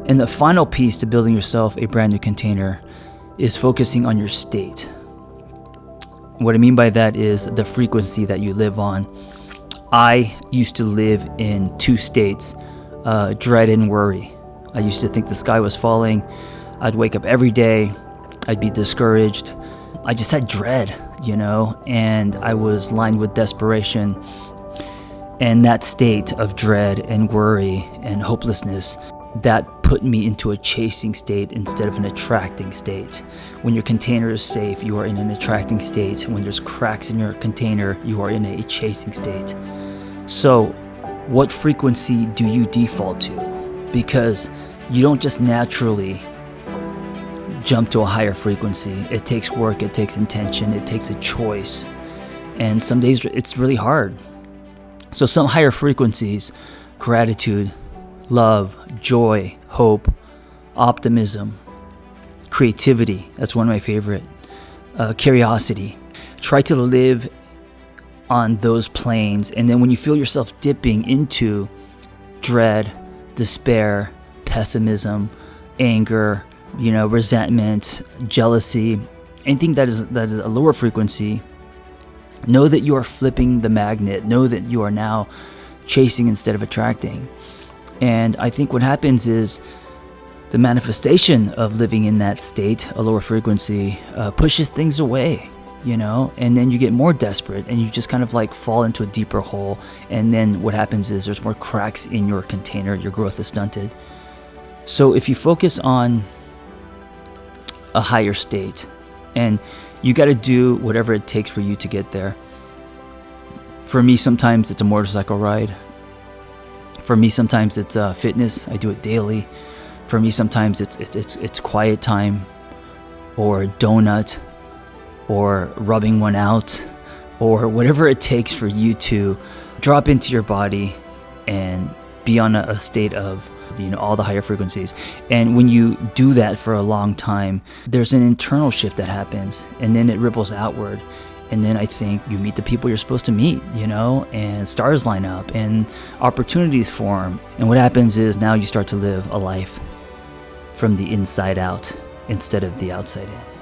And the final piece to building yourself a brand new container is focusing on your state. What I mean by that is the frequency that you live on. I used to live in two states, dread and worry. I used to think the sky was falling. I'd wake up every day. I'd be discouraged. I just had dread, and I was lined with desperation. And that state of dread and worry and hopelessness, that put me into a chasing state instead of an attracting state. When your container is safe, you are in an attracting state. When there's cracks in your container, you are in a chasing state. So what frequency do you default to? Because you don't just naturally jump to a higher frequency. It takes work, it takes intention, it takes a choice. And some days it's really hard. So some higher frequencies: gratitude, love, joy, hope, optimism, creativity. That's one of my favorite. Curiosity. Try to live on those planes. And then when you feel yourself dipping into dread, despair, pessimism, anger, resentment, jealousy, anything that is a lower frequency, know that you are flipping the magnet. Know that you are now chasing instead of attracting. And I think what happens is the manifestation of living in that state, a lower frequency, pushes things away, and then you get more desperate and you just kind of like fall into a deeper hole. And then what happens is there's more cracks in your container. Your growth is stunted. So if you focus on a higher state, and you got to do whatever it takes for you to get there. For me, sometimes it's a motorcycle ride. For me, sometimes it's fitness. I do it daily. For me, sometimes it's quiet time, or a donut, or rubbing one out, or whatever it takes for you to drop into your body and be on a state of all the higher frequencies. And when you do that for a long time, there's an internal shift that happens, and then it ripples outward. And then I think you meet the people you're supposed to meet, and stars line up and opportunities form. And what happens is now you start to live a life from the inside out instead of the outside in.